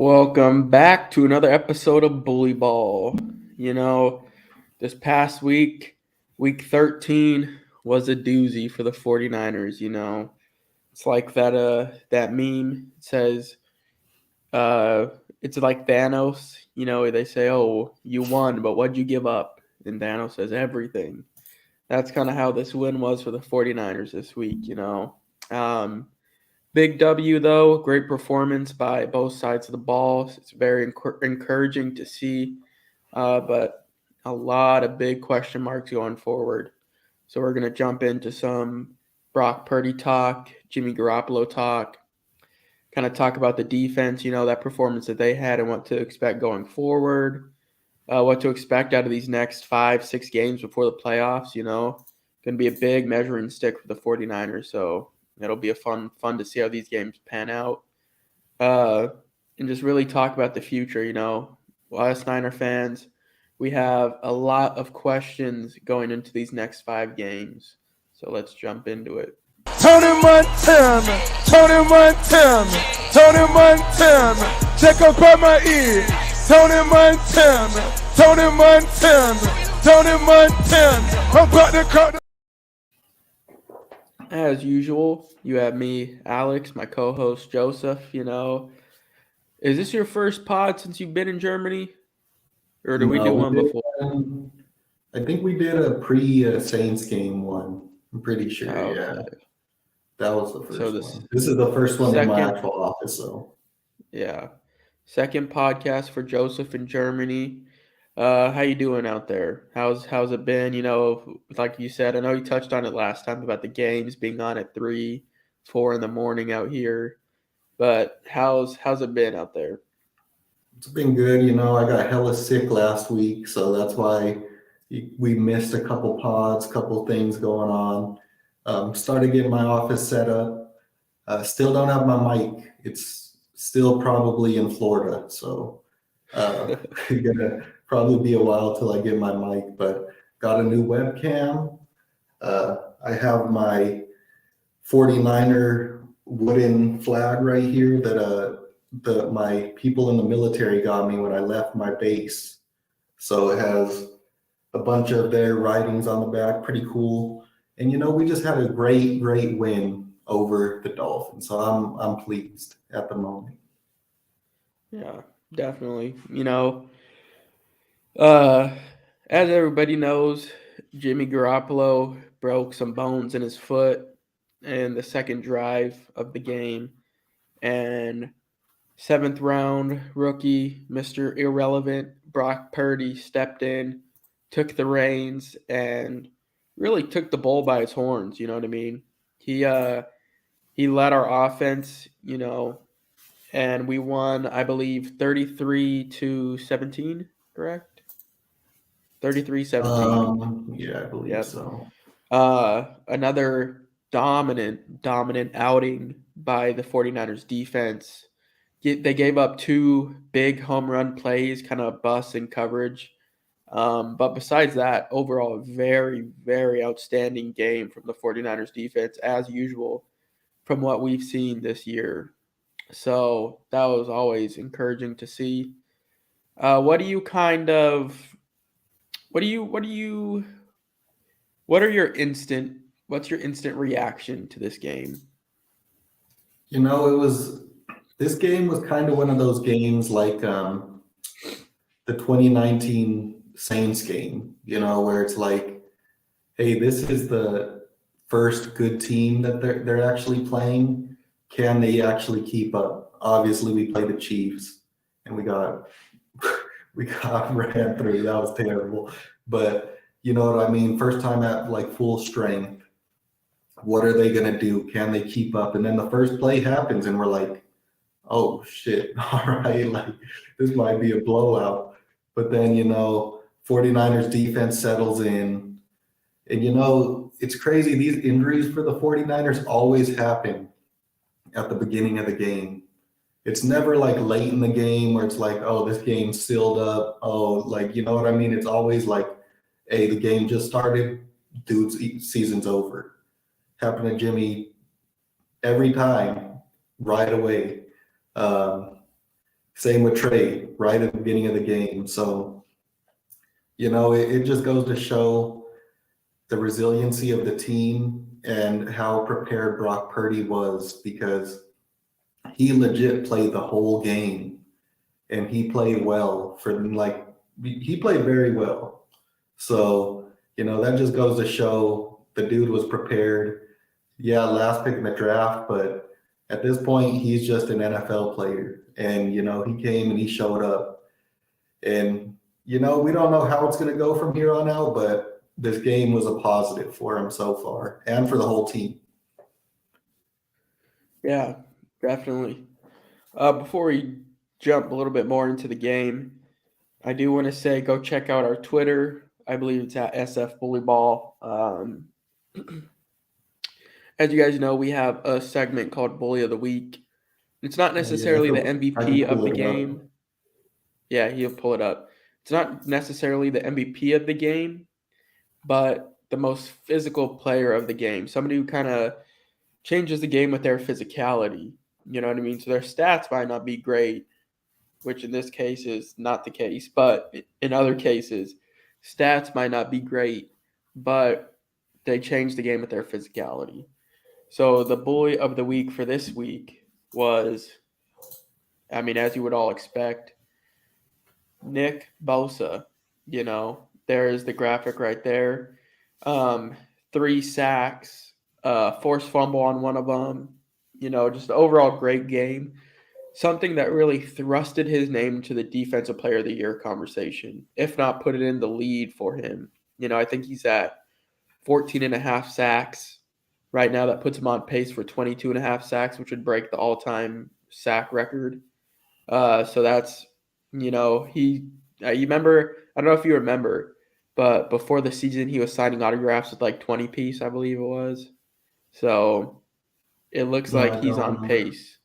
Welcome back to another episode of Bully Ball. This past week, week 13 was a doozy for the 49ers, It's like that meme says it's like Thanos, they say, "Oh, you won, but what'd you give up?" And Thanos says everything. That's kind of how this win was for the 49ers this week. Um Big W, though. Great performance by both sides of the ball. It's very encouraging to see, but a lot of big question marks going forward. So we're going to jump into some Brock Purdy talk, Jimmy Garoppolo talk, kind of talk about the defense, that performance that they had and what to expect going forward, what to expect out of these next 5-6 games before the playoffs, Going to be a big measuring stick for the 49ers. So it'll be a fun to see how these games pan out, and just really talk about the future. Us Niner fans, we have a lot of questions going into these next 5 games. So let's jump into it. Tony Montana, Tony Montana, Tony Montana, check up on my ear. Tony Montana, Tony Montana, Tony Montana, I'm about to cut. As usual, you have me, Alex, my co-host Joseph. Is this your first pod since you've been in Germany, or did we do one before? I think we did a pre-Saints game one. I'm pretty sure. Oh, okay. Yeah, that was the first one. This is the first one in my actual office, so yeah. Second podcast for Joseph in Germany. How you doing out there? How's it been? Like you said, I know you touched on it last time about the games being on at 3, 4 in the morning out here. But how's it been out there? It's been good. I got hella sick last week, so that's why we missed a couple pods, couple things going on. Started getting my office set up. Still don't have my mic. It's still probably in Florida, so gonna probably be a while till I get my mic. But got a new webcam. I have my 49er wooden flag right here that my people in the military got me when I left my base. So it has a bunch of their writings on the back, pretty cool. And we just had a great win over the Dolphins, so I'm pleased at the moment. Yeah, definitely. As everybody knows, Jimmy Garoppolo broke some bones in his foot in the second drive of the game, and 7th round rookie, Mr. Irrelevant, Brock Purdy stepped in, took the reins, and really took the bull by its horns. You know what I mean? He led our offense, and we won, I believe, 33-17, correct? 33-17. Yeah, I believe so. Another dominant outing by the 49ers defense. They gave up 2 big home run plays, kind of bust in coverage. But besides that, overall, a very, very outstanding game from the 49ers defense, as usual, from what we've seen this year. So that was always encouraging to see. What are your instant reaction to this game? This game was kind of one of those games like the 2019 Saints game, where it's like, hey, this is the first good team that they're actually playing. Can they actually keep up? Obviously, we played the Chiefs and we got ran through. That was terrible. But you know what I mean? First time at like full strength. What are they going to do? Can they keep up? And then the first play happens and we're like, oh shit, all right, like this might be a blowout. But then, 49ers defense settles in. And it's crazy. These injuries for the 49ers always happen at the beginning of the game. It's never like late in the game where it's like, oh, this game's sealed up. Oh, like, you know what I mean? It's always like, hey, the game just started, dude's season's over. Happened to Jimmy every time, right away. Same with Trey, right at the beginning of the game. So, it just goes to show the resiliency of the team and how prepared Brock Purdy was, because he legit played the whole game and he played well he played very well. So, that just goes to show the dude was prepared. Yeah, last pick in the draft, but at this point, he's just an NFL player. And, he came and he showed up. And, we don't know how it's going to go from here on out, but this game was a positive for him so far and for the whole team. Yeah, definitely. Before we jump a little bit more into the game, I do want to say go check out our Twitter. I believe it's at SF Bullyball. As you guys know, we have a segment called Bully of the Week. It's not necessarily the I can MVP of pull the it up. game. Yeah, he'll pull it up. It's not necessarily the MVP of the game, but the most physical player of the game. Somebody who kind of changes the game with their physicality. You know what I mean? So their stats might not be great, which in this case is not the case, but in other cases, stats might not be great, but they change the game with their physicality. So the bully of the week for this week was, as you would all expect, Nick Bosa. There's the graphic right there. 3 sacks, forced fumble on one of them. Just overall great game. Something that really thrusted his name into the Defensive Player of the Year conversation, if not put it in the lead for him. I think he's at 14 and a half sacks right now. That puts him on pace for 22 and a half sacks, which would break the all-time sack record. So that's, you remember, I don't know if you remember, but before the season, he was signing autographs with like 20 piece, I believe it was. So it looks No, like I he's don't on remember. pace.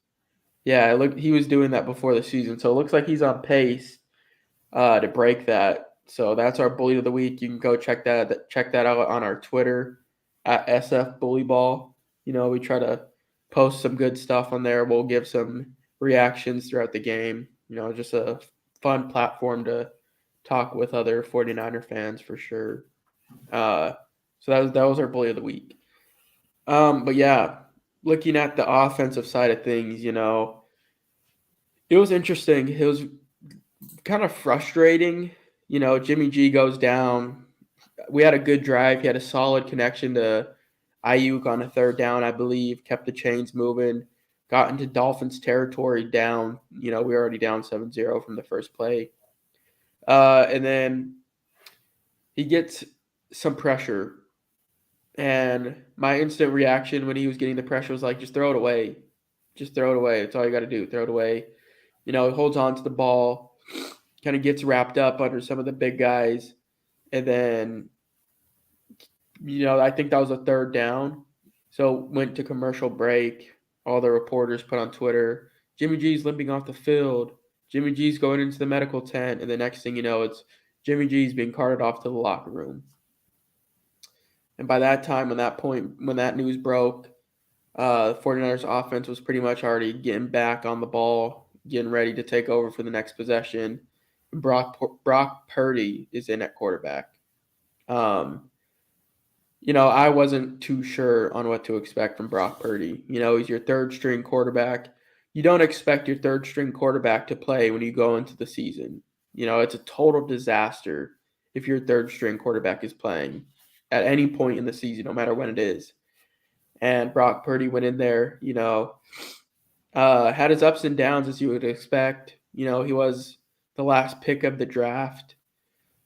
Yeah, he was doing that before the season. So it looks like he's on pace to break that. So that's our bully of the week. You can go check that out on our Twitter at SF Bullyball. We try to post some good stuff on there. We'll give some reactions throughout the game. Just a fun platform to talk with other 49er fans for sure. So that was our bully of the week. But yeah, looking at the offensive side of things, it was interesting. It was kind of frustrating. Jimmy G goes down. We had a good drive. He had a solid connection to Ayuk on a third down, I believe, kept the chains moving, got into Dolphins territory down. We were already down 7-0 from the first play. And then he gets some pressure. And my instant reaction when he was getting the pressure was like, just throw it away. Just throw it away. That's all you got to do. Throw it away. He holds on to the ball, kind of gets wrapped up under some of the big guys. And then, I think that was a third down. So went to commercial break. All the reporters put on Twitter, Jimmy G's limping off the field. Jimmy G's going into the medical tent. And the next thing you know, it's Jimmy G's being carted off to the locker room. And by that time, when that news broke, the 49ers offense was pretty much already getting back on the ball, getting ready to take over for the next possession. Brock Purdy is in at quarterback. I wasn't too sure on what to expect from Brock Purdy. He's your third string quarterback. You don't expect your third string quarterback to play when you go into the season. It's a total disaster if your third string quarterback is playing at any point in the season, no matter when it is. And Brock Purdy went in there, had his ups and downs as you would expect. He was the last pick of the draft.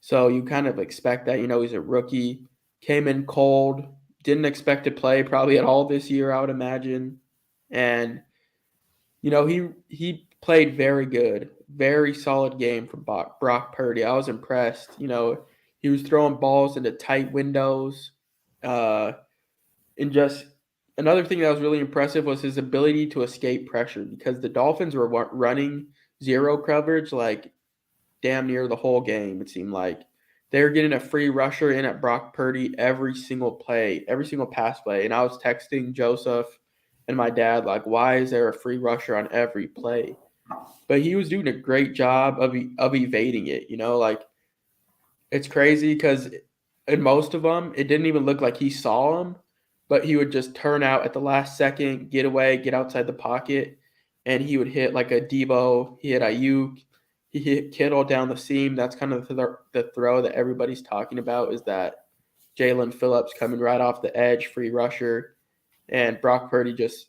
So you kind of expect that, he's a rookie, came in cold, didn't expect to play probably at all this year, I would imagine. And, he played very good, very solid game from Brock Purdy. I was impressed. He was throwing balls into tight windows. And just another thing that was really impressive was his ability to escape pressure, because the Dolphins were running zero coverage like damn near the whole game, it seemed like. They were getting a free rusher in at Brock Purdy every single play, every single pass play. And I was texting Joseph and my dad, like, why is there a free rusher on every play? but he was doing a great job of evading it. Like it's crazy because in most of them, it didn't even look like he saw him, but he would just turn out at the last second, get away, get outside the pocket, and he would hit like a Debo. He hit Ayuk. He hit Kittle down the seam. That's kind of the throw that everybody's talking about, is that Jalen Phillips coming right off the edge, free rusher, and Brock Purdy just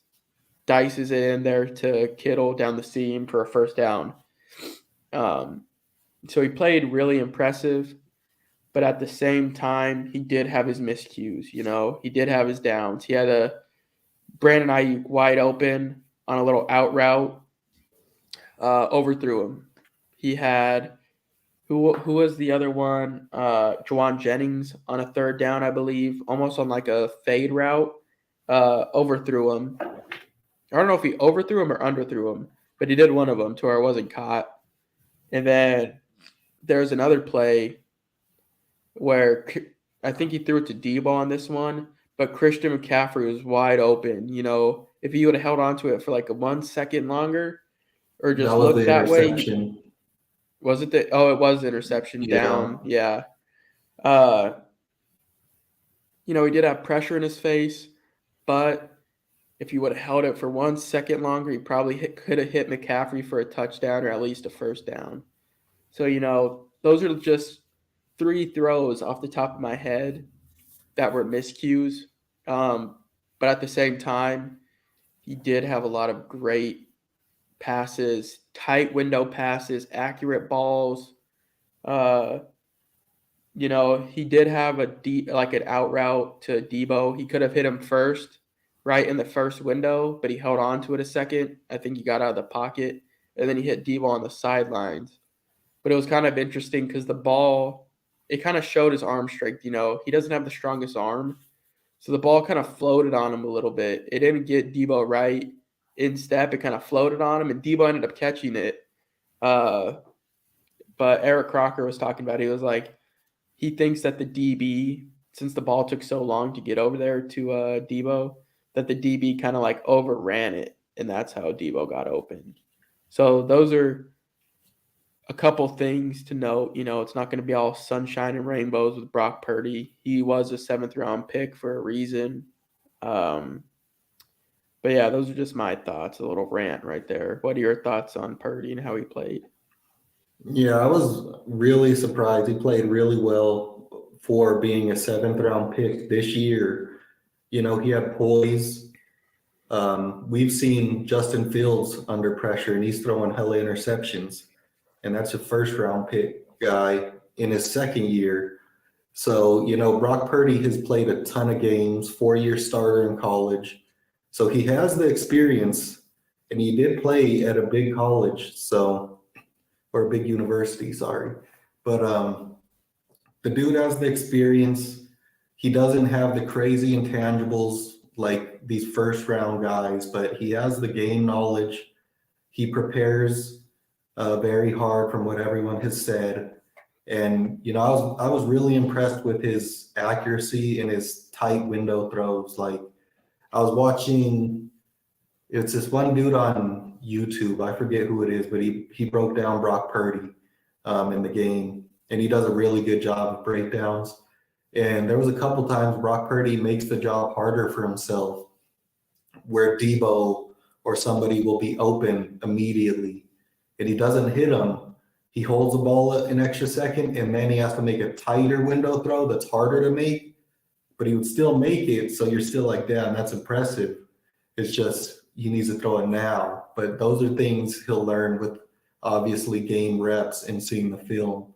dices it in there to Kittle down the seam for a first down. So he played really impressive, but at the same time, he did have his miscues. He did have his downs. He had a Brandon Ayuk wide open on a little out route, overthrew him. He had who was the other one? Juwan Jennings on a third down, I believe, almost on like a fade route, overthrew him. I don't know if he overthrew him or underthrew him, but he did one of them to where it wasn't caught. And then there's another play where I think he threw it to Debo on this one, but Christian McCaffrey was wide open. If he would have held on to it for like 1 second longer or just looked that way. Was it it was interception down. Yeah. He did have pressure in his face, but if he would have held it for 1 second longer, he probably could have hit McCaffrey for a touchdown or at least a first down. So, those are just 3 throws off the top of my head that were miscues. But at the same time, he did have a lot of great passes, tight window passes, accurate balls. He did have an out route to Debo. He could have hit him first, right in the first window, but he held on to it a second. I think he got out of the pocket, and then he hit Debo on the sidelines. But it was kind of interesting because the ball, it kind of showed his arm strength. He doesn't have the strongest arm, so the ball kind of floated on him a little bit. It didn't get Debo right in step. It kind of floated on him, and Debo ended up catching it. But Eric Crocker was talking about it. He was like, he thinks that the DB, since the ball took so long to get over there to Debo, that the DB kind of like overran it, and that's how Debo got open. So those are a couple things to note. It's not going to be all sunshine and rainbows with Brock Purdy. He was a 7th round pick for a reason. But yeah, those are just my thoughts. A little rant right there. What are your thoughts on Purdy and how he played? Yeah, I was really surprised. He played really well for being a 7th round pick this year. He had poise. We've seen Justin Fields under pressure, and he's throwing hella interceptions. And that's a 1st round pick guy in his 2nd year. So, Brock Purdy has played a ton of games, 4-year starter in college. So he has the experience, and he did play at a big college, or a big university, sorry. But the dude has the experience. He doesn't have the crazy intangibles like these 1st round guys, but he has the game knowledge. He prepares very hard from what everyone has said. And, I was really impressed with his accuracy and his tight window throws. Like, I was watching, it's this one dude on YouTube, I forget who it is, but he broke down Brock Purdy in the game, and he does a really good job of breakdowns. And there was a couple times Brock Purdy makes the job harder for himself, where Debo or somebody will be open immediately, and he doesn't hit them. He holds the ball an extra second, and then he has to make a tighter window throw that's harder to make, but he would still make it. So you're still like, damn, that's impressive. It's just he needs to throw it now. But those are things he'll learn with obviously game reps and seeing the film.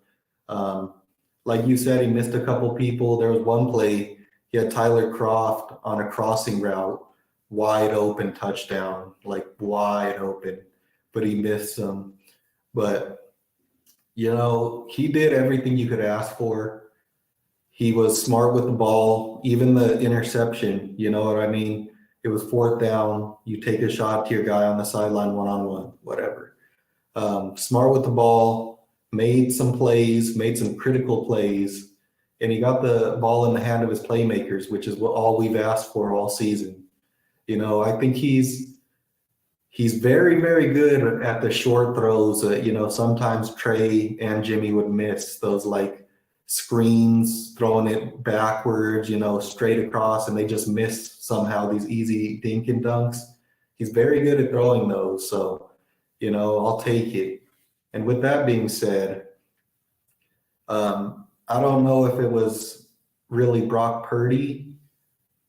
Like you said, he missed a couple people. There was one play, he had Tyler Croft on a crossing route, wide open touchdown, like wide open, but he missed some. But, he did everything you could ask for. He was smart with the ball, even the interception, you know what I mean? It was 4th down. You take a shot to your guy on the sideline, one-on-one, whatever. Smart with the ball, made some plays, made some critical plays, and he got the ball in the hand of his playmakers, which is all we've asked for all season. I think he's he's very, very good at the short throws. Sometimes Trey and Jimmy would miss those like screens, throwing it backwards, straight across, and they just miss somehow these easy dink and dunks. He's very good at throwing those. So, I'll take it. And with that being said, I don't know if it was really Brock Purdy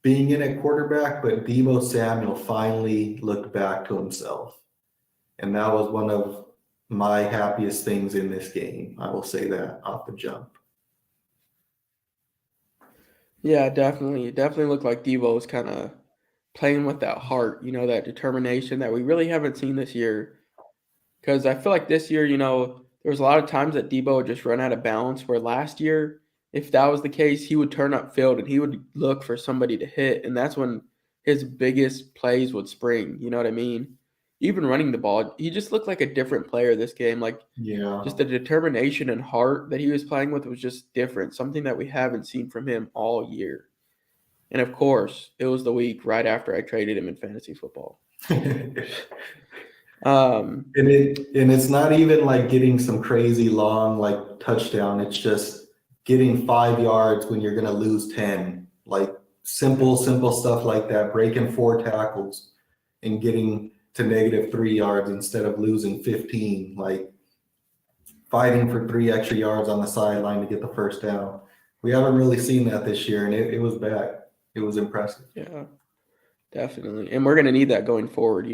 being in at quarterback, but Deebo Samuel finally looked back to himself. And that was one of my happiest things in this game. I will say that off the jump. Yeah, definitely. It definitely looked like Deebo was kind of playing with that heart, that determination that we really haven't seen this year. Because I feel like this year, there was a lot of times that Debo would just run out of balance, where last year, if that was the case, he would turn upfield and he would look for somebody to hit. And that's when his biggest plays would spring. You know what I mean? Even running the ball, he just looked like a different player this game. Like, Yeah. just the determination and heart that he was playing with was just different, something that we haven't seen from him all year. And of course, it was the week right after I traded him in fantasy football. And it's not even like getting some crazy long like touchdown. It's just getting 5 yards when you're gonna lose 10. Like simple stuff like that, breaking 4 tackles and getting to -3 yards instead of losing 15. Like fighting for 3 extra yards on the sideline to get the first down. We haven't really seen that this year, and it was back. It was impressive. Yeah, definitely. And we're gonna need that going forward,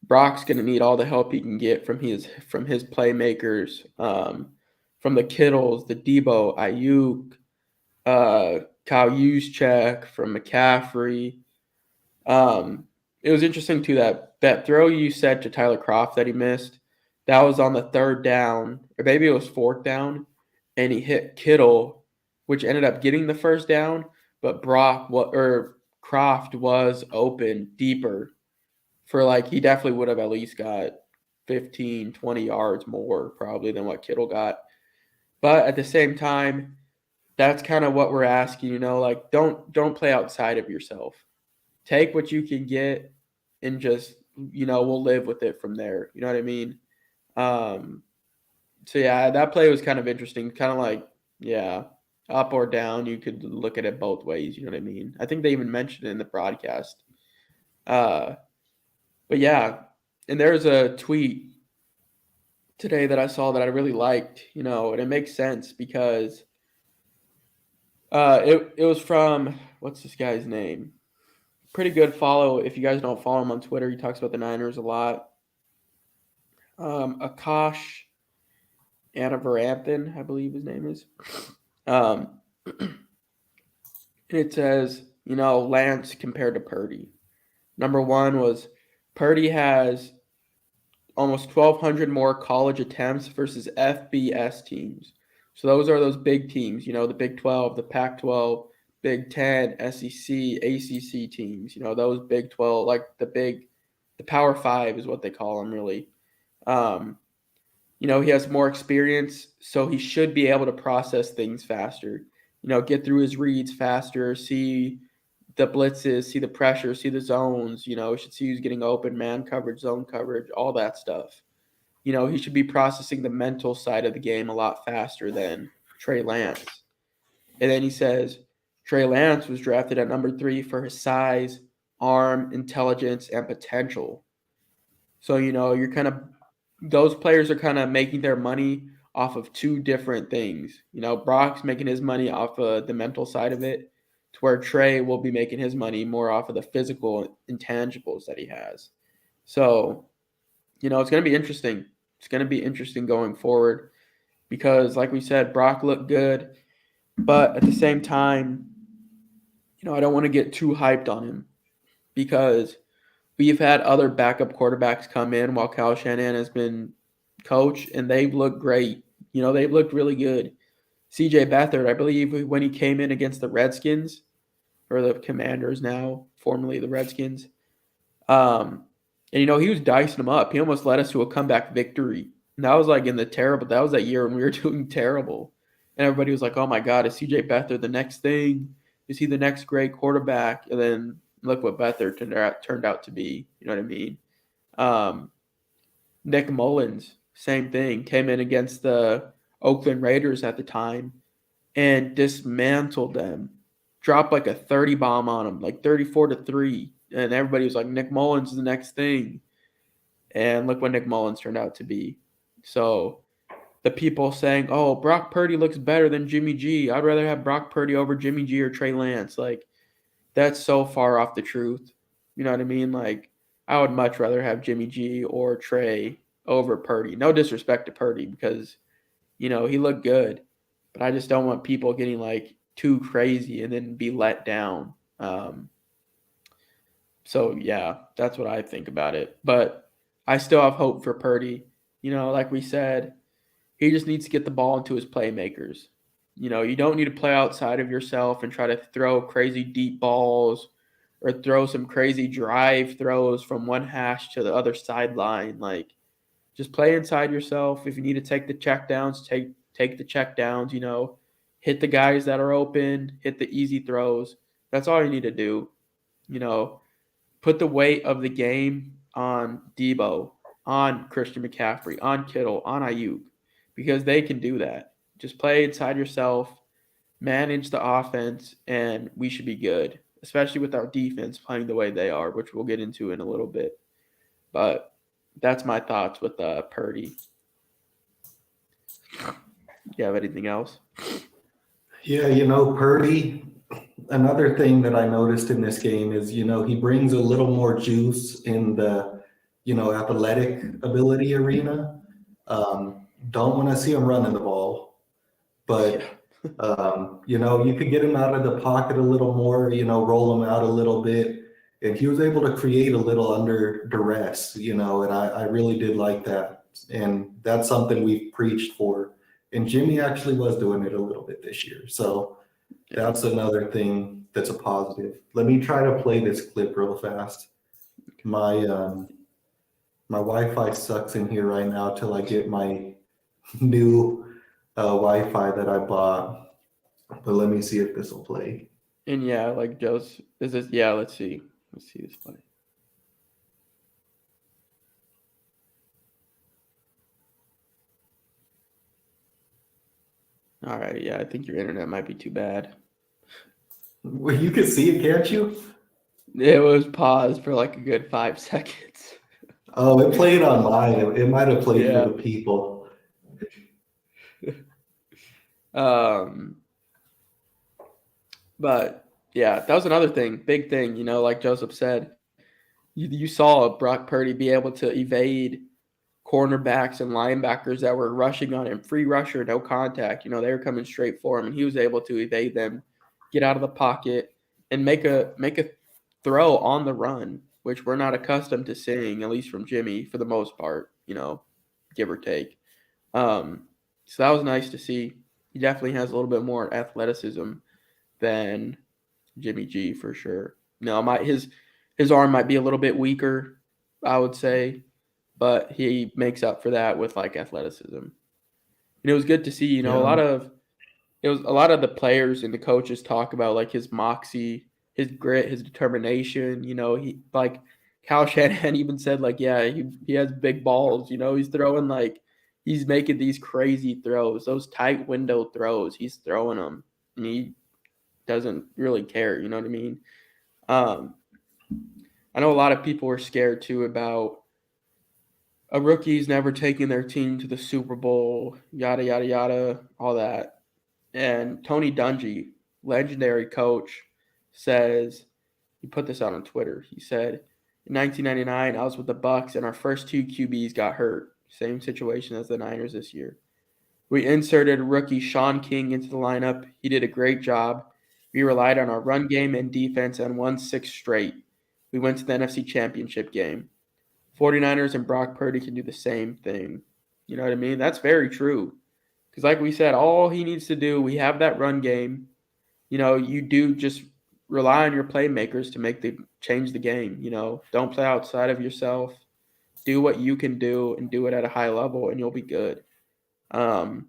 Brock's going to need all the help he can get from his playmakers, from the Kittles, the Debo, Ayuk, Kyle Juszczyk, from McCaffrey. It was interesting too that throw you said to Tyler Kroft that he missed. That was on the 3rd down, or maybe it was 4th down, and he hit Kittle, which ended up getting the first down. But Kroft was open deeper. He definitely would have at least got 15, 20 yards more probably than what Kittle got. But at the same time, that's kind of what we're asking, don't play outside of yourself. Take what you can get and just, we'll live with it from there. You know what I mean? So yeah, that play was kind of interesting. Kind of like, yeah, up or down. You could look at it both ways. You know what I mean? I think they even mentioned it in the broadcast. But yeah, and there's a tweet today that I saw that I really liked, and it makes sense because it was from, what's this guy's name? Pretty good follow. If you guys don't follow him on Twitter, he talks about the Niners a lot. Akash Anavaranthan, I believe his name is. And it says, Lance compared to Purdy. Number one was Purdy has almost 1,200 more college attempts versus FBS teams. So those are those big teams, the Big 12, the Pac-12, Big 10, SEC, ACC teams, those Big 12, like the Power 5 is what they call them really. He has more experience, so he should be able to process things faster, get through his reads faster, see the blitzes, see the pressure, see the zones, we should see who's getting open, man coverage, zone coverage, all that stuff. He should be processing the mental side of the game a lot faster than Trey Lance. And then he says, Trey Lance was drafted at number 3 for his size, arm, intelligence, and potential. So, those players are kind of making their money off of 2 different things. Brock's making his money off of the mental side of it, to where Trey will be making his money more off of the physical intangibles that he has. So, it's going to be interesting. It's going to be interesting going forward because, like we said, Brock looked good. But at the same time, I don't want to get too hyped on him because we've had other backup quarterbacks come in while Kyle Shanahan has been coach, and they've looked great. They've looked really good. CJ Beathard, I believe, when he came in against the Redskins, or the Commanders now, formerly the Redskins, and he was dicing them up. He almost led us to a comeback victory. And that was that was that year when we were doing terrible. And everybody was like, oh my God, is CJ Beathard the next thing? Is he the next great quarterback? And then look what Beathard turned out to be. You know what I mean? Nick Mullins, same thing, came in against the Oakland Raiders at the time and dismantled them. Dropped like a 30 bomb on them, like 34-3. And everybody was like, Nick Mullins is the next thing. And look what Nick Mullins turned out to be. So the people saying, oh, Brock Purdy looks better than Jimmy G. I'd rather have Brock Purdy over Jimmy G or Trey Lance. Like, that's so far off the truth. You know what I mean? Like, I would much rather have Jimmy G or Trey over Purdy. No disrespect to Purdy because, he looked good. But I just don't want people getting, like, too crazy and then be let down. So, yeah, that's what I think about it. But I still have hope for Purdy. Like we said, he just needs to get the ball into his playmakers. You don't need to play outside of yourself and try to throw crazy deep balls or throw some crazy drive throws from one hash to the other sideline. Like, just play inside yourself. If you need to take the checkdowns, take the checkdowns. Hit the guys that are open, hit the easy throws. That's all you need to do. Put the weight of the game on Debo, on Christian McCaffrey, on Kittle, on Ayuk, because they can do that. Just play inside yourself, manage the offense, and we should be good, especially with our defense playing the way they are, which we'll get into in a little bit. But that's my thoughts with Purdy. You have anything else? Yeah, Purdy, another thing that I noticed in this game is, he brings a little more juice in the, athletic ability arena. Don't want to see him running the ball, but, you could get him out of the pocket a little more, roll him out a little bit. And he was able to create a little under duress, and I really did like that. And that's something we've preached for. And Jimmy actually was doing it a little bit this year. So that's another thing that's a positive. Let me try to play this clip real fast. My Wi-Fi sucks in here right now till I get my new Wi-Fi that I bought. But let me see if this will play. And yeah, like Joe's, is this? Yeah, let's see. Let's see this play. All right, yeah, I think your internet might be too bad. Well, you can see it, can't you? It was paused for like a good 5 seconds. Oh, it played on mine. It might have played for the people. But yeah, that was another thing, big thing. Like Joseph said, you saw Brock Purdy be able to evade cornerbacks and linebackers that were rushing on him, free rusher, no contact. They were coming straight for him, and he was able to evade them, get out of the pocket, and make a throw on the run, which we're not accustomed to seeing, at least from Jimmy, for the most part. Give or take. So that was nice to see. He definitely has a little bit more athleticism than Jimmy G for sure. His arm might be a little bit weaker, I would say, but he makes up for that with like athleticism. And it was good to see, a lot of the players and the coaches talk about like his moxie, his grit, his determination. He like Kyle Shanahan even said like, yeah, he has big balls. He's throwing like he's making these crazy throws, those tight window throws. He's throwing them, and he doesn't really care. You know what I mean? I know a lot of people were scared too about a rookie's never taking their team to the Super Bowl, yada, yada, yada, all that. And Tony Dungy, legendary coach, says, he put this out on Twitter. He said, in 1999, I was with the Bucs, and our first 2 QBs got hurt. Same situation as the Niners this year. We inserted rookie Sean King into the lineup. He did a great job. We relied on our run game and defense and won 6 straight. We went to the NFC Championship game. 49ers and Brock Purdy can do the same thing. You know what I mean? That's very true. Because like we said, all he needs to do, we have that run game. You do just rely on your playmakers to change the game. Don't play outside of yourself. Do what you can do and do it at a high level, and you'll be good. And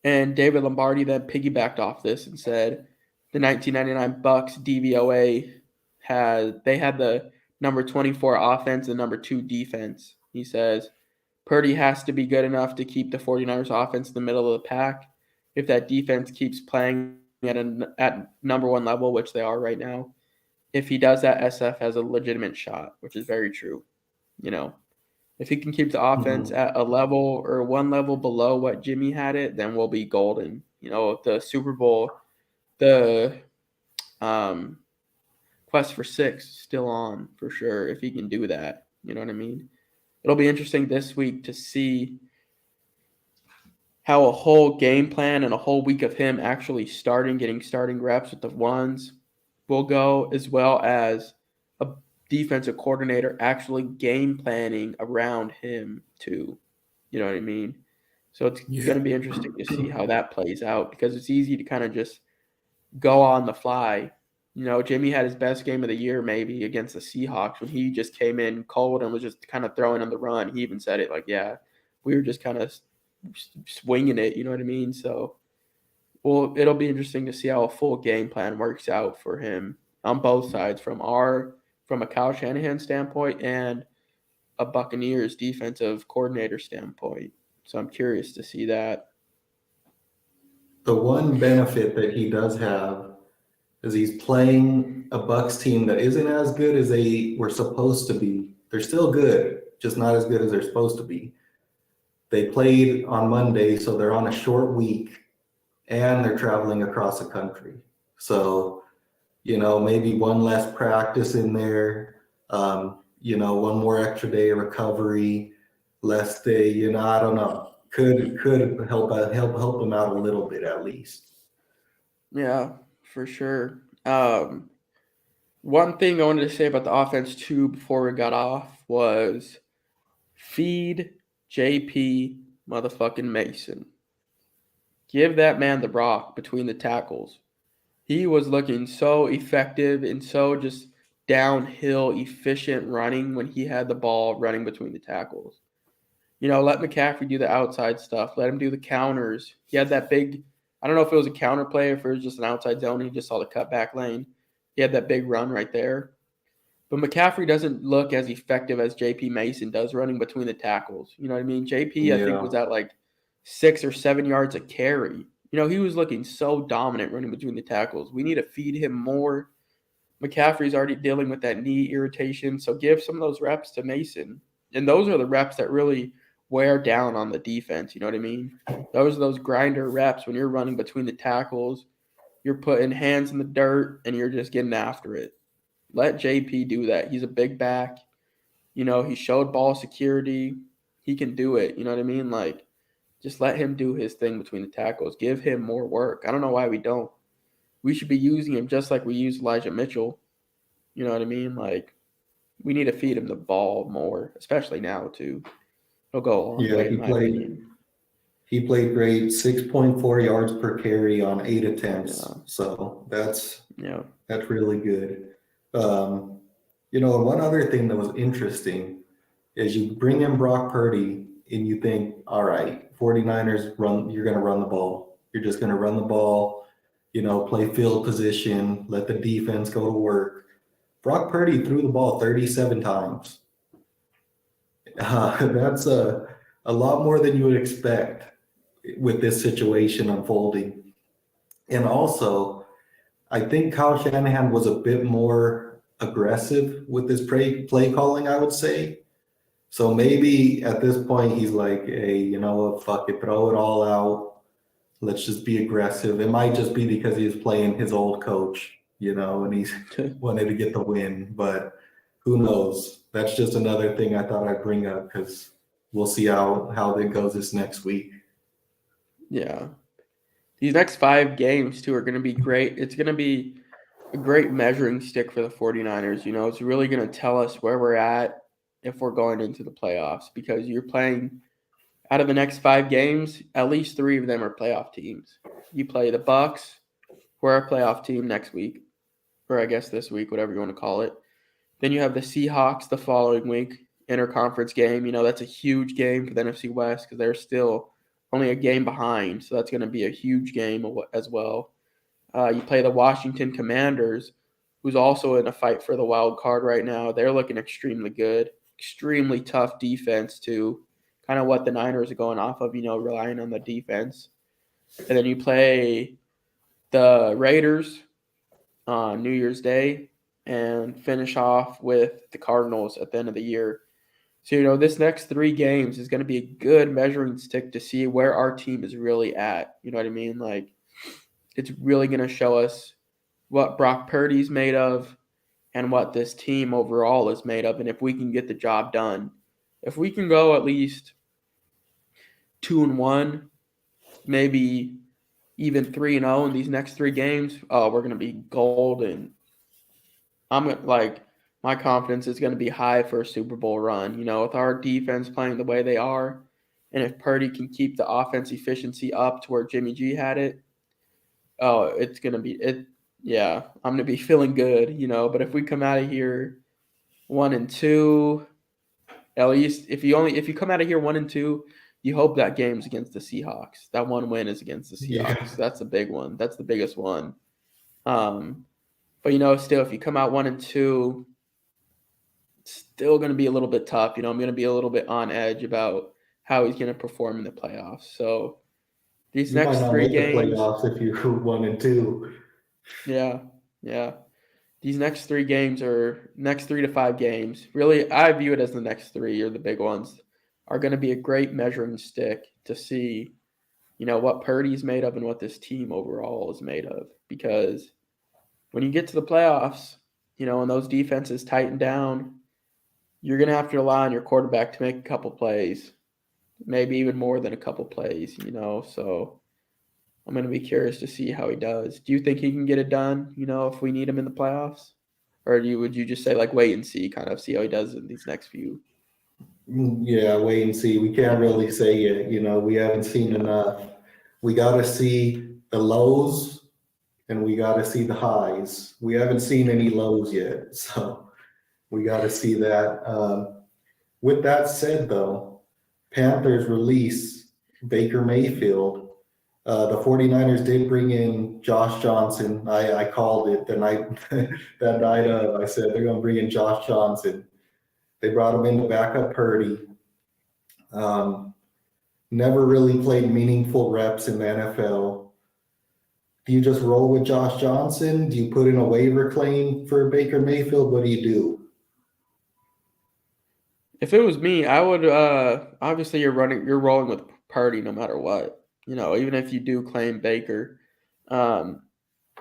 David Lombardi then piggybacked off this and said the 1999 Bucs DVOA had the number 24 offense and number 2 defense. He says Purdy has to be good enough to keep the 49ers offense in the middle of the pack. If that defense keeps playing at number 1 level, which they are right now, if he does that, SF has a legitimate shot, which is very true. If he can keep the offense at a level or 1 level below what Jimmy had it, then we'll be golden. The Super Bowl, the quest for 6 still on for sure if he can do that. You know what I mean? It'll be interesting this week to see how a whole game plan and a whole week of him actually getting starting reps with the ones will go, as well as a defensive coordinator actually game planning around him too. You know what I mean? So it's going to be interesting to see how that plays out, because it's easy to kind of just go on the fly. Jimmy had his best game of the year maybe against the Seahawks when he just came in cold and was just kind of throwing on the run. He even said it like, yeah, we were just kind of swinging it. You know what I mean? So, well, it'll be interesting to see how a full game plan works out for him on both sides, from a Kyle Shanahan standpoint and a Buccaneers defensive coordinator standpoint. So I'm curious to see that. The one benefit that he does have is he's playing a Bucks team that isn't as good as they were supposed to be. They're still good, just not as good as they're supposed to be. They played on Monday, so they're on a short week, and they're traveling across the country. So, maybe one less practice in there, one more extra day of recovery, less day, I don't know. Could help them out a little bit at least. Yeah, for sure. One thing I wanted to say about the offense too before we got off was feed JP motherfucking Mason. Give that man the rock between the tackles. He was looking so effective and so just downhill efficient running when he had the ball running between the tackles. Let McCaffrey do the outside stuff. Let him do the counters. He had that big, I don't know if it was a counter play or if it was just an outside zone. He just saw the cutback lane. He had that big run right there. But McCaffrey doesn't look as effective as JP Mason does running between the tackles. You know what I mean? JP, I think, was at like 6 or 7 yards a carry. He was looking so dominant running between the tackles. We need to feed him more. McCaffrey's already dealing with that knee irritation, so give some of those reps to Mason. And those are the reps that really wear down on the defense. You know what I mean? Those are those grinder reps when you're running between the tackles. You're putting hands in the dirt, and you're just getting after it. Let JP do that. He's a big back. He showed ball security. He can do it. You know what I mean? Like, just let him do his thing between the tackles. Give him more work. I don't know why we don't. We should be using him just like we use Elijah Mitchell. You know what I mean? Like, we need to feed him the ball more, especially now, too. He'll go a long way, in my opinion. He played great, 6.4 yards per carry on 8 attempts. Yeah. So that's really good. One other thing that was interesting is you bring in Brock Purdy and you think, all right, 49ers you're going to run the ball. You're just going to run the ball, play field position, let the defense go to work. Brock Purdy threw the ball 37 times. That's a lot more than you would expect with this situation unfolding. And also, I think Kyle Shanahan was a bit more aggressive with his play calling, I would say. So maybe at this point, he's like, hey, fuck it, throw it all out. Let's just be aggressive. It might just be because he's playing his old coach, and he's wanted to get the win. But who knows? That's just another thing I thought I'd bring up because we'll see how it goes this next week. Yeah. These next 5 games, too, are going to be great. It's going to be a great measuring stick for the 49ers. It's really going to tell us where we're at if we're going into the playoffs, because you're playing out of the next 5 games, at least 3 of them are playoff teams. You play the Bucks, who are a playoff team next week, or I guess this week, whatever you want to call it. Then you have the Seahawks the following week, interconference game. That's a huge game for the NFC West because they're still only a game behind, so that's going to be a huge game as well. You play the Washington Commanders, who's also in a fight for the wild card right now. They're looking extremely good, extremely tough defense too. Kind of what the Niners are going off of, relying on the defense. And then you play the Raiders on New Year's Day and finish off with the Cardinals at the end of the year. So, this next 3 games is going to be a good measuring stick to see where our team is really at. You know what I mean? Like, it's really going to show us what Brock Purdy's made of and what this team overall is made of, and if we can get the job done. If we can go at least 2-1, maybe even 3-0 in these next 3 games, we're going to be golden. My confidence is going to be high for a Super Bowl run. With our defense playing the way they are, and if Purdy can keep the offense efficiency up to where Jimmy G had it, it's going to be it. Yeah, I'm going to be feeling good, but if we come out of here 1-2, at least if you come out of here 1-2, you hope that game's against the Seahawks. That one win is against the Seahawks. Yeah. That's a big one. That's the biggest one. But still, if you come out 1-2, it's still going to be a little bit tough. I'm going to be a little bit on edge about how he's going to perform in the playoffs. So these You might next not 3 make the games, playoffs if you're 1-2. yeah. These next 3 games are next 3 to 5 games. Really, I view it as the next 3 or the big ones are going to be a great measuring stick to see, what Purdy's made of and what this team overall is made of. Because when you get to the playoffs, and those defenses tighten down, you're going to have to rely on your quarterback to make a couple plays, maybe even more than a couple plays, So I'm going to be curious to see how he does. Do you think he can get it done, if we need him in the playoffs? Or would you just say, wait and see, kind of see how he does in these next few? Yeah, wait and see. We can't really say yet. We haven't seen enough. We got to see the lows and we got to see the highs. We haven't seen any lows yet. So we got to see that. With that said, though, Panthers release Baker Mayfield. The 49ers did bring in Josh Johnson. I called it the night that night of. I said they're going to bring in Josh Johnson. They brought him in to back up Purdy. Never really played meaningful reps in the NFL. Do you just roll with Josh Johnson? Do you put in a waiver claim for Baker Mayfield? What do you do? If it was me, I would obviously you're rolling with Purdy no matter what. Even if you do claim Baker.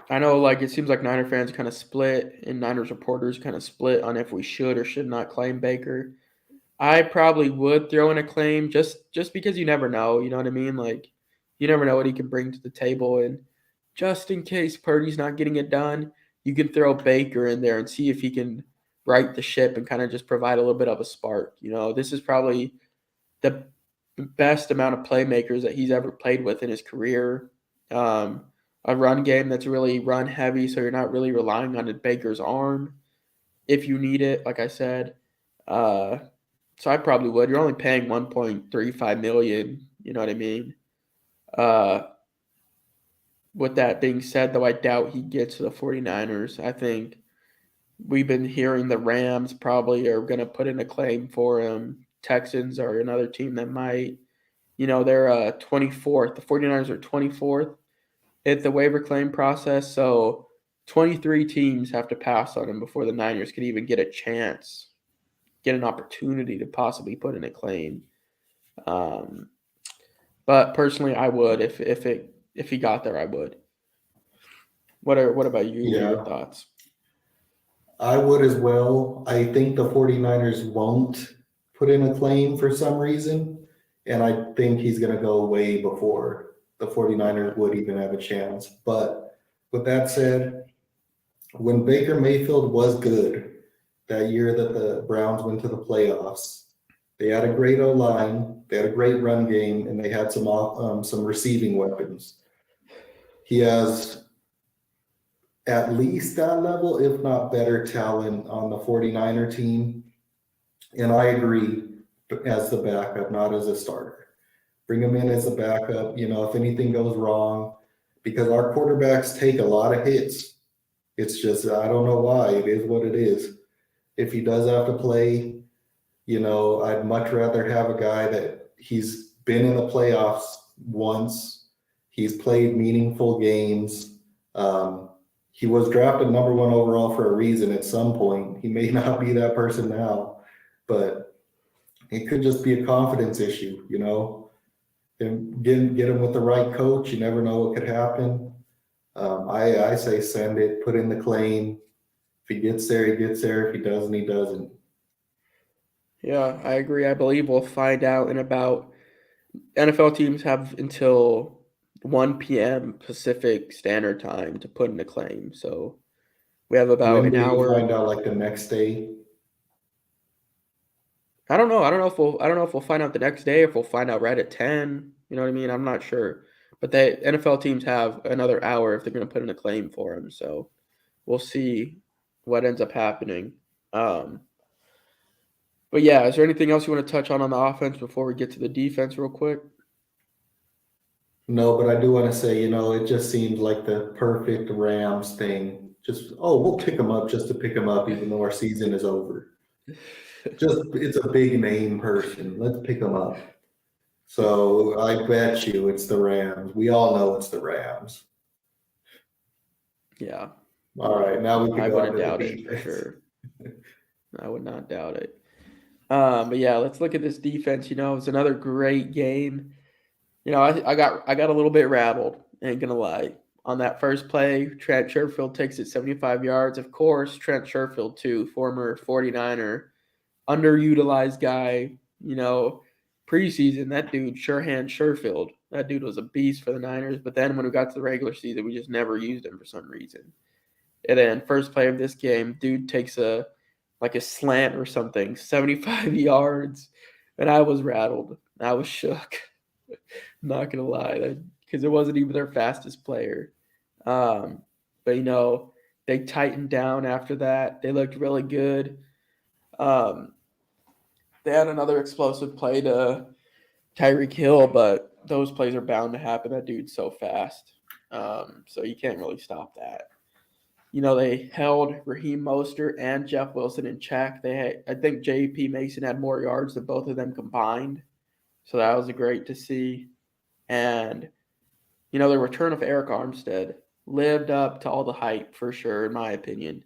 I know it seems like Niner fans kind of split and Niners reporters kind of split on if we should or should not claim Baker. I probably would throw in a claim just because you never know, you know what I mean? You never know what he can bring to the table, and just in case Purdy's not getting it done, you can throw Baker in there and see if he can right the ship and kind of just provide a little bit of a spark. This is probably the best amount of playmakers that he's ever played with in his career. A run game that's really run heavy, so you're not really relying on Baker's arm if you need it, like I said. So I probably would. You're only paying $1.35 million, you know what I mean? With that being said, though, I doubt he gets to the 49ers. I think we've been hearing the Rams probably are going to put in a claim for him. Texans are another team that might. They're 24th. The 49ers are 24th at the waiver claim process. So 23 teams have to pass on him before the Niners could even get a chance, get an opportunity to possibly put in a claim. But personally, I would if he got there, I would. What about you? Yeah. What are your thoughts? I would as well. I think the 49ers won't put in a claim for some reason. And I think he's going to go way before the 49ers would even have a chance. But with that said, when Baker Mayfield was good that year that the Browns went to the playoffs, they had a great O-line, they had a great run game, and they had some receiving weapons. He has at least that level, if not better talent on the 49er team. And I agree, as the backup, not as a starter. Bring him in as a backup, if anything goes wrong, because our quarterbacks take a lot of hits. It's just, I don't know why. It is what it is. If he does have to play, I'd much rather have a guy that he's been in the playoffs once. He's played meaningful games. He was drafted number 1 overall for a reason at some point. He may not be that person now, but it could just be a confidence issue, and get him with the right coach. You never know what could happen. I say send it, put in the claim. If he gets there, he gets there. If he doesn't, he doesn't. Yeah, I agree. I believe we'll find out in about NFL teams have until 1 p.m. Pacific Standard Time to put in a claim. So we have about When an will you hour. find out, like the next day? I don't know. I don't know if we'll find out the next day, if we'll find out right at 10. You know what I mean? I'm not sure. But the NFL teams have another hour if they're going to put in a claim for him. So we'll see what ends up happening. But yeah, is there anything else you want to touch on the offense before we get to the defense real quick? No, but I do want to say, it just seemed like the perfect Rams thing. Just, oh, we'll pick him up just to pick him up, even though our season is over. Just, it's a big name person. Let's pick him up. So I bet you it's the Rams. We all know it's the Rams. Yeah. All right, now we can I go wouldn't into the doubt it for defense. sure. I would not doubt it. But yeah, let's look at this defense. It's another great game. I got a little bit rattled, ain't gonna lie. On that first play, Trent Sherfield takes it 75 yards. Of course, Trent Sherfield too, former 49er, underutilized guy. Preseason, that dude, Sherfield, that dude was a beast for the Niners. But then when we got to the regular season, we just never used him for some reason. And then first play of this game, dude takes a slant or something, 75 yards, and I was rattled. I was shook. Not gonna lie, because it wasn't even their fastest player. But they tightened down after that. They looked really good. They had another explosive play to Tyreek Hill, but those plays are bound to happen. That dude's so fast, so you can't really stop that. They held Raheem Mostert and Jeff Wilson in check. I think J.P. Mason had more yards than both of them combined, so that was great to see. And the return of Eric Armstead lived up to all the hype for sure, in my opinion.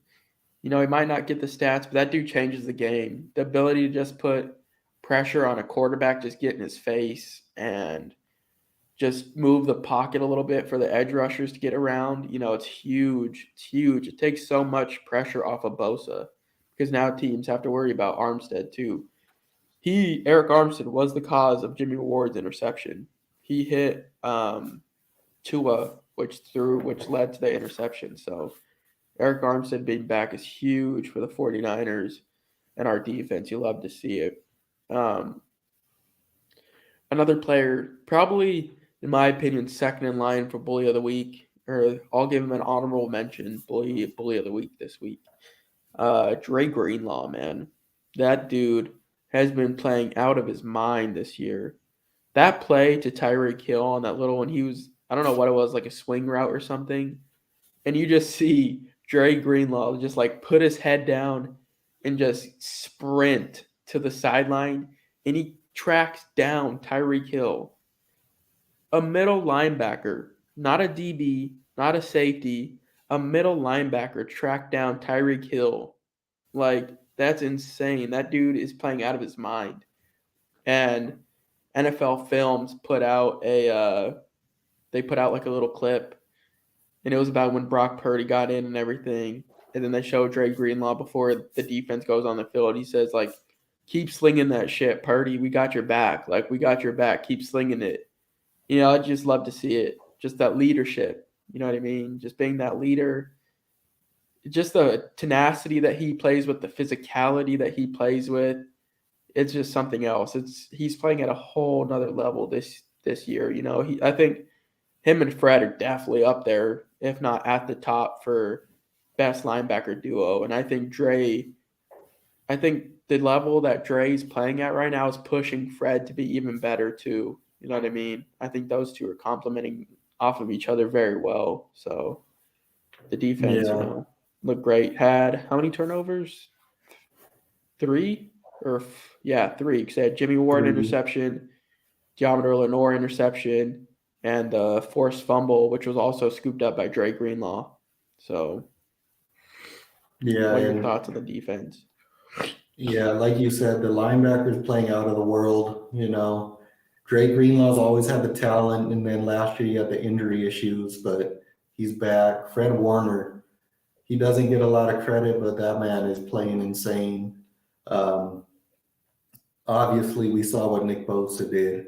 He might not get the stats, but that dude changes the game. The ability to just put pressure on a quarterback, just get in his face and just move the pocket a little bit for the edge rushers to get around. It's huge. It's huge. It takes so much pressure off of Bosa because now teams have to worry about Armstead too. Eric Armstead was the cause of Jimmy Ward's interception. He hit Tua, which led to the interception. So Eric Armstead being back is huge for the 49ers and our defense. You love to see it. Another player, probably, in my opinion, second in line for Bully of the Week, or I'll give him an honorable mention, Bully of the Week this week. Dre Greenlaw, man. That dude has been playing out of his mind this year. That play to Tyreek Hill on that little one, I don't know what it was, like a swing route or something. And you just see Dre Greenlaw just put his head down and just sprint to the sideline. And he tracks down Tyreek Hill. A middle linebacker, not a DB, not a safety, a middle linebacker tracked down Tyreek Hill. That's insane. That dude is playing out of his mind. And NFL Films put out a little clip, and it was about when Brock Purdy got in and everything. And then they show Dre Greenlaw before the defense goes on the field. He says, keep slinging that shit, Purdy. We got your back. We got your back. Keep slinging it. I just love to see it. Just that leadership. You know what I mean? Just being that leader. Just the tenacity that he plays with, the physicality that he plays with. It's just something else. He's playing at a whole nother level this year. I think him and Fred are definitely up there, if not at the top for best linebacker duo. And I think the level that Dre's playing at right now is pushing Fred to be even better too. You know what I mean? I think those two are complementing off of each other very well. So the defense, Yeah. looked great. Had how many turnovers? 3 or three. Because they had Jimmy Ward 3. interception, Diamador Lenore interception, and the forced fumble, which was also scooped up by Dre Greenlaw. So, Yeah, what are your and thoughts on the defense? yeah, like you said, the linebackers playing out of the world. Dre Greenlaw's always had the talent, and then last year he had the injury issues, but he's back. Fred Warner, he doesn't get a lot of credit, but that man is playing insane. Um, Obviously, we saw what Nick Bosa did,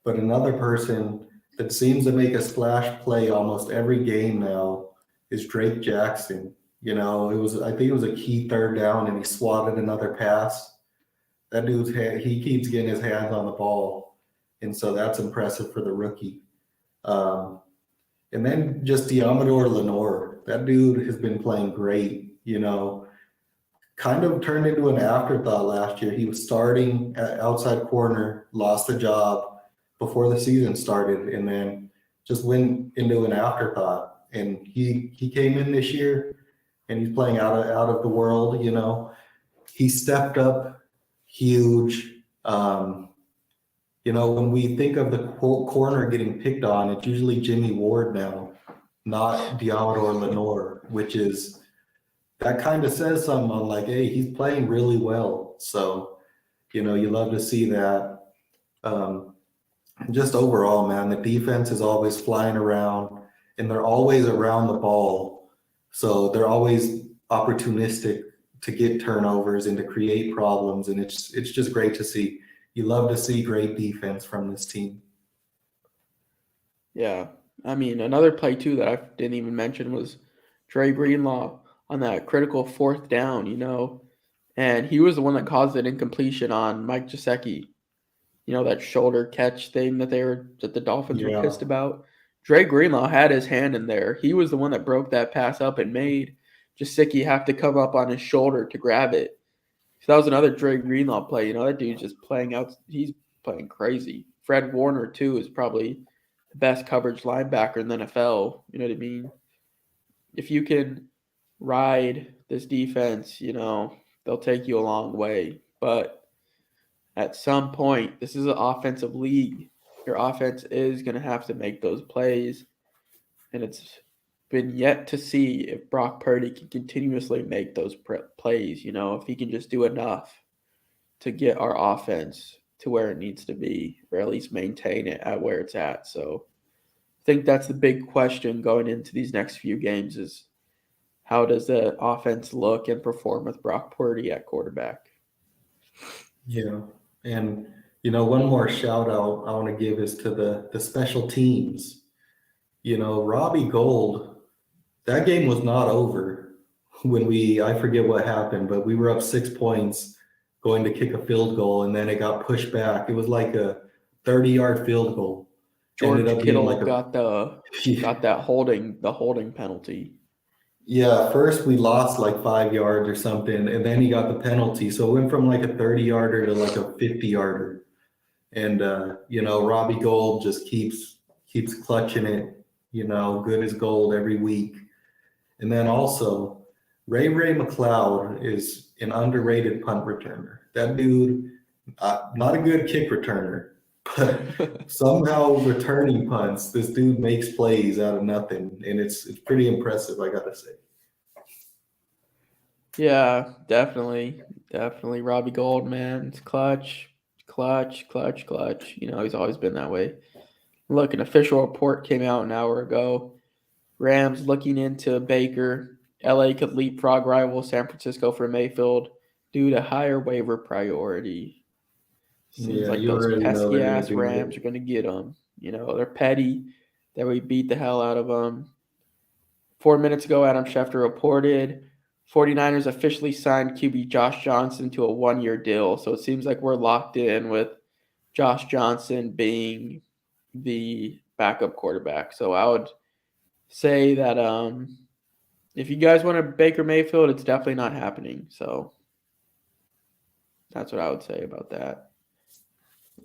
but another person that seems to make a splash play almost every game now is Drake Jackson. I think it was a key third down, and he swatted another pass. That he keeps getting his hands on the ball, and so that's impressive for the rookie. Um, and then just Diamador Lenore, that dude has been playing great. Kind of turned into an afterthought last year. He was starting at outside corner, lost the job before the season started, and then just went into an afterthought. And he came in this year, and he's playing out of the world. He stepped up huge. When we think of the corner getting picked on, it's usually Jimmy Ward now, not Diamador Lenore, which is that kind of says something on like, hey, he's playing really well. So, you love to see that. Just overall, man, the defense is always flying around and they're always around the ball. So they're always opportunistic to get turnovers and to create problems. And it's just great to see. You love to see great defense from this team. Yeah. I mean, another play, too, that I didn't even mention was Dre Greenlaw on that critical fourth down, and he was the one that caused an incompletion on Mike Gesicki. That shoulder catch thing that the Dolphins were pissed about. Dre Greenlaw had his hand in there. He was the one that broke that pass up and made Gesicki have to come up on his shoulder to grab it. So that was another Dre Greenlaw play. That dude's just playing out. He's playing crazy. Fred Warner, too, is probably the best coverage linebacker in the NFL. You know what I mean? If you can ride this defense, they'll take you a long way. But at some point, this is an offensive league. Your offense is going to have to make those plays. And it's been yet to see if Brock Purdy can continuously make those plays, if he can just do enough to get our offense to where it needs to be, or at least maintain it at where it's at. So I think that's the big question going into these next few games is how does the offense look and perform with Brock Purdy at quarterback? Yeah. And, one more shout out I want to give is to the special teams. Robbie Gould, that game was not over I forget what happened, but we were up 6 points going to kick a field goal, and then it got pushed back. It was like a 30-yard field goal. George Kittle got that holding penalty. Yeah, first we lost like 5 yards or something, and then he got the penalty. So it went from like a 30-yarder to like a 50-yarder. And Robbie Gould just keeps clutching it, good as gold every week. And then also Ray McLeod is an underrated punt returner. That dude, not a good kick returner, but somehow returning punts, this dude makes plays out of nothing, and it's pretty impressive, I gotta say. Yeah, definitely. Robbie Gould, man. It's clutch. He's always been that way. Look, an official report came out an hour ago. Rams looking into Baker. LA could leapfrog rival San Francisco for Mayfield due to higher waiver priority. Seems like those pesky ass Rams are going to get them. They're petty that we beat the hell out of them. 4 minutes ago, Adam Schefter reported 49ers officially signed QB Josh Johnson to a 1-year deal. So it seems like we're locked in with Josh Johnson being the backup quarterback. So I would say that if you guys want a Baker Mayfield, it's definitely not happening. So that's what I would say about that.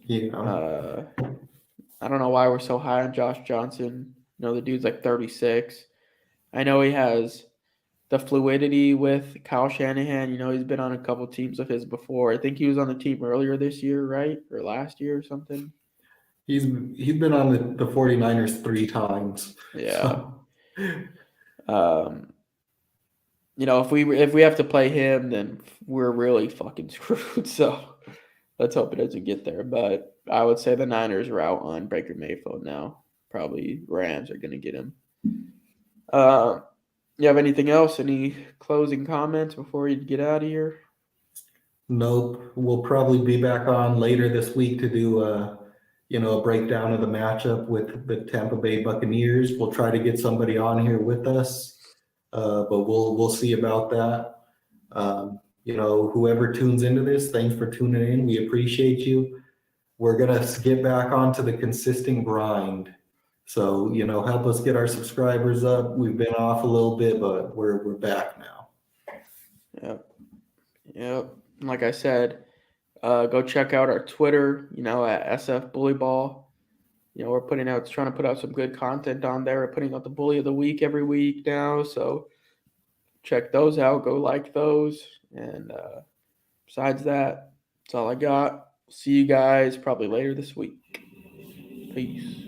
Yeah. I don't know why we're so high on Josh Johnson. The dude's like 36. I know he has the fluidity with Kyle Shanahan. He's been on a couple teams of his before. I think he was on the team earlier this year, right? Or last year or something. He's been on the 49ers 3 times. Yeah. So. If we have to play him, then we're really fucking screwed. So let's hope it doesn't get there. But I would say the Niners are out on Baker Mayfield now. Probably Rams are going to get him. You have anything else? Any closing comments before you get out of here? Nope. We'll probably be back on later this week to do a breakdown of the matchup with the Tampa Bay Buccaneers. We'll try to get somebody on here with us, but we'll see about that. Whoever tunes into this, thanks for tuning in. We appreciate you. We're gonna get back onto the consistent grind. So, help us get our subscribers up. We've been off a little bit, but we're back now. Yep. Like I said, go check out our Twitter, at SF Bully Ball. We're trying to put out some good content on there. We're putting out the Bully of the Week every week now. So check those out. Go like those. And besides that, that's all I got. See you guys probably later this week. Peace.